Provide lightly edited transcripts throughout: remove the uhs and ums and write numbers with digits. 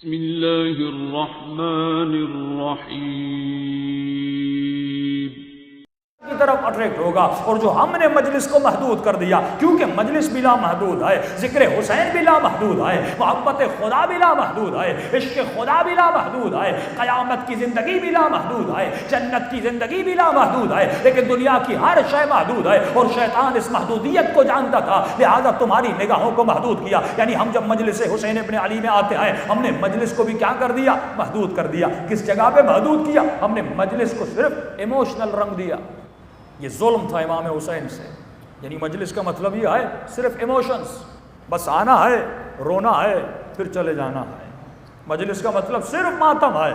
بسم اللہ الرحمن الرحیم کی طرف اٹریکٹ ہوگا، اور جو ہم نے مجلس کو محدود کر دیا، کیونکہ مجلس بھی لا محدود ہے، ذکر حسین بھی لا محدود ہے، محبت خدا بھی لا محدود ہے، عشق خدا بھی لا محدود ہے، قیامت کی زندگی بھی لا محدود ہے، جنت کی زندگی بھی لا محدود ہے، لیکن دنیا کی ہر شے محدود ہے، اور شیطان اس محدودیت کو جانتا تھا، لہذا تمہاری نگاہوں کو محدود کیا۔ یعنی ہم جب مجلس حسین ابن علی میں آتے ہیں، ہم نے مجلس کو بھی کیا کر دیا؟ محدود کر دیا۔ کس جگہ پہ محدود کیا؟ ہم نے مجلس کو صرف ایموشنل رنگ دیا۔ یہ ظلم تھا امام حسین سے، یعنی مجلس کا مطلب یہ ہے صرف ایموشنز، بس آنا ہے، رونا ہے، پھر چلے جانا ہے۔ مجلس کا مطلب صرف ماتم ہے،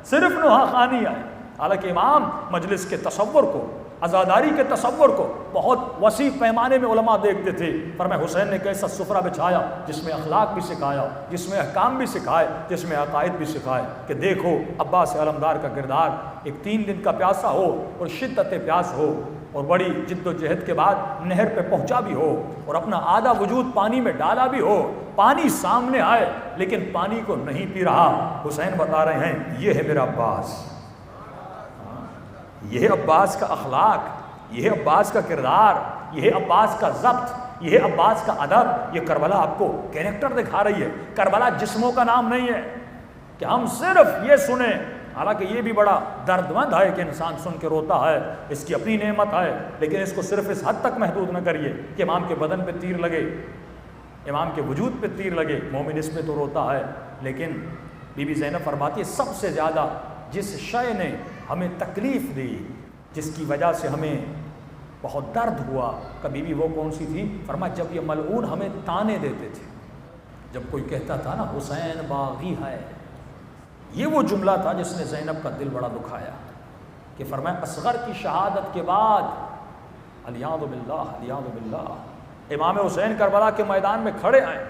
صرف نوحہ خوانی ہے۔ حالانکہ امام مجلس کے تصور کو، عزاداری کے تصور کو بہت وسیع پیمانے میں علماء دیکھتے تھے۔ فرمایا حسین نے کیسا سفرہ بچھایا جس میں اخلاق بھی سکھایا، جس میں احکام بھی سکھائے، جس میں عقائد بھی سکھائے، کہ دیکھو عباس علمدار کا کردار، ایک 3 دن کا پیاسا ہو اور شدت پیاس ہو، اور بڑی جد و جہد کے بعد نہر پہ پہنچا بھی ہو، اور اپنا آدھا وجود پانی میں ڈالا بھی ہو، پانی سامنے آئے لیکن پانی کو نہیں پی رہا۔ حسین بتا رہے ہیں یہ ہے میرا عباس، یہ ہے عباس کا اخلاق، یہ ہے عباس کا کردار، یہ ہے عباس کا ضبط، یہ ہے عباس کا ادب۔ یہ کربلا آپ کو کریکٹر دکھا رہی ہے، کربلا جسموں کا نام نہیں ہے کہ ہم صرف یہ سنیں۔ حالانکہ یہ بھی بڑا درد مند ہے کہ انسان سن کے روتا ہے، اس کی اپنی نعمت ہے، لیکن اس کو صرف اس حد تک محدود نہ کریے کہ امام کے بدن پہ تیر لگے، امام کے وجود پہ تیر لگے، مومن اس پہ تو روتا ہے۔ لیکن بی بی زینب فرماتی ہے سب سے زیادہ جس شے نے ہمیں تکلیف دی، جس کی وجہ سے ہمیں بہت درد ہوا، کبھی بھی وہ کون سی تھی؟ فرمایا جب یہ ملعون ہمیں تانے دیتے تھے، جب کوئی کہتا تھا نا حسین باغی ہے، یہ وہ جملہ تھا جس نے زینب کا دل بڑا دکھایا، کہ فرمایا اصغر کی شہادت کے بعد الیاذ باللہ، الیاذ باللہ، امام حسین کربلا کے میدان میں کھڑے ہیں،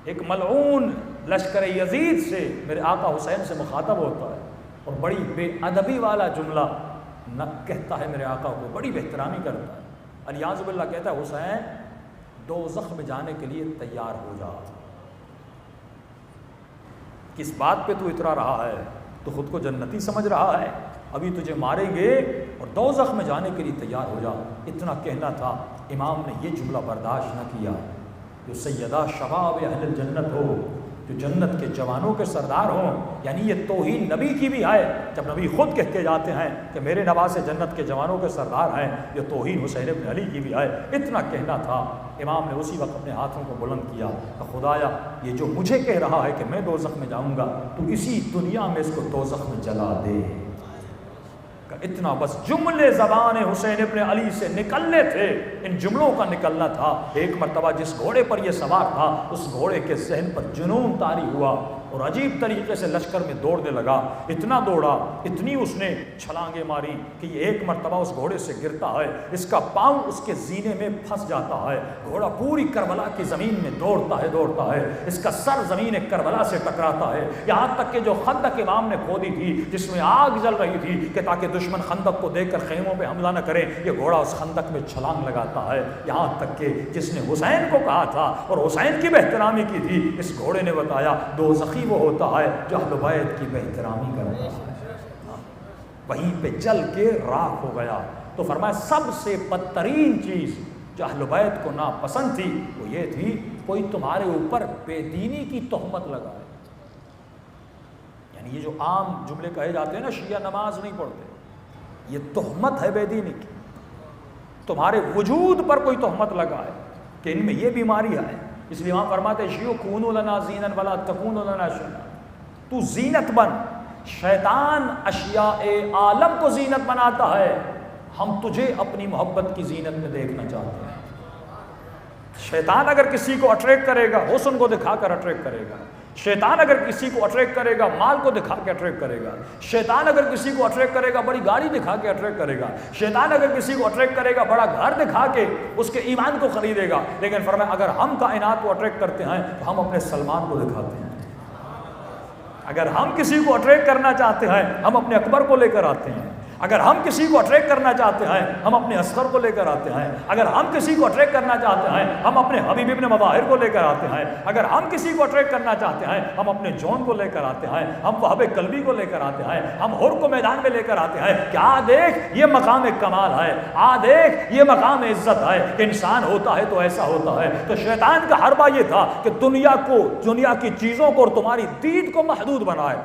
ایک ملعون لشکر یزید سے میرے آقا حسین سے مخاطب ہوتا ہے، اور بڑی بے ادبی والا جملہ نہ کہتا ہے میرے آقا کو، بڑی بہترامی کرتا ہے، الیاذ باللہ کہتا ہے حسین دوزخ میں جانے کے لیے تیار ہو جا۔ کس بات پہ تو اترا رہا ہے؟ تو خود کو جنتی سمجھ رہا ہے؟ ابھی تجھے ماریں گے اور دوزخ میں جانے کے لیے تیار ہو جا۔ اتنا کہنا تھا، امام نے یہ جملہ برداشت نہ کیا۔ جو سیدہ شباب اہل الجنت ہو، جو جنت کے جوانوں کے سردار ہوں، یعنی یہ توہین نبی کی بھی ہے، جب نبی خود کہہ کے جاتے ہیں کہ میرے نواسے جنت کے جوانوں کے سردار ہیں، یہ توہین حسین ابن علی کی بھی ہے۔ اتنا کہنا تھا، امام نے اسی وقت اپنے ہاتھوں کو بلند کیا کہ خدایا یہ جو مجھے کہہ رہا ہے کہ میں دوزخ میں جاؤں گا، تو اسی دنیا میں اس کو دوزخ میں جلا دے۔ اتنا بس جملے زبان حسین ابن علی سے نکلنے تھے، ان جملوں کا نکلنا تھا۔ ایک مرتبہ جس گھوڑے پر یہ سوار تھا، اس گھوڑے کے ذہن پر جنون طاری ہوا، اور عجیب طریقے سے لشکر میں دوڑنے لگا، اتنا دوڑا، اتنی اس نے چھلانگیں ماری کہ یہ ایک مرتبہ اس گھوڑے سے گرتا ہے، اس کا پاؤں اس کے زینے میں پھنس جاتا ہے، گھوڑا پوری کربلا کی زمین میں دوڑتا ہے، اس کا سر زمین کربلا سے ٹکراتا ہے، یہاں تک کہ جو خندق امام نے کھودی تھی، جس میں آگ جل رہی تھی کہ تاکہ دشمن خندق کو دیکھ کر خیموں پہ حملہ نہ کرے، یہ گھوڑا اس خندق میں چھلانگ لگاتا ہے، یہاں تک کہ جس نے حسین کو کہا تھا اور حسین کی بہترامی کی تھی، اس گھوڑے نے بتایا دوزخی وہ ہوتا ہے جو اہل بیت کی بہترامی کرتا ہے، وہیں پہ جل کے راکھ ہو گیا۔ تو فرمایا سب سے بدترین چیز جو اہل بیت کو ناپسند تھی وہ یہ تھی کوئی تمہارے اوپر بے دینی کی تہمت لگائے۔ یعنی یہ جو عام جملے کہے جاتے ہیں نا، شیعہ نماز نہیں پڑھتے، یہ تہمت ہے بے دینی کی، تمہارے وجود پر کوئی تہمت لگائے کہ ان میں یہ بیماری ہے۔ اس لیے وہاں فرماتے شیعو کونوا لنا زینا ولا تکونوا لنا شیئا، تو زینت بن، شیطان اشیاء عالم کو زینت بناتا ہے، ہم تجھے اپنی محبت کی زینت میں دیکھنا چاہتے ہیں۔ شیطان اگر کسی کو اٹریکٹ کرے گا حسن کو دکھا کر اٹریکٹ کرے گا، شیطان اگر کسی کو اٹریکٹ کرے گا مال کو دکھا کے اٹریکٹ کرے گا، شیطان اگر کسی کو اٹریکٹ کرے گا بڑی گاڑی دکھا کے اٹریکٹ کرے گا، شیطان اگر کسی کو اٹریکٹ کرے گا بڑا گھر دکھا کے اس کے ایمان کو خریدے گا، لیکن فرمایا اگر ہم کائنات کو اٹریکٹ کرتے ہیں تو ہم اپنے سلمان کو دکھاتے ہیں، اگر ہم کسی کو اٹریکٹ کرنا چاہتے ہیں ہم اپنے اکبر کو لے کر آتے ہیں، اگر ہم کسی کو اٹریکٹ کرنا چاہتے ہیں ہم اپنے اصغر کو لے کر آتے ہیں، اگر ہم کسی کو اٹریکٹ کرنا چاہتے ہیں ہم اپنے حبیب ابن مظاہر کو لے کر آتے ہیں، اگر ہم کسی کو اٹریکٹ کرنا چاہتے ہیں ہم اپنے جون کو لے کر آتے ہیں، ہم وہب قلبی کو لے کر آتے ہیں، ہم حر کو میدان میں لے کر آتے ہیں کہ آ دیکھ یہ مقام کمال ہے، آ دیکھ یہ مقام عزت ہے کہ انسان ہوتا ہے تو ایسا ہوتا ہے۔ تو شیطان کا حربہ یہ تھا کہ دنیا کی چیزوں کو اور تمہاری دید کو محدود بنائے۔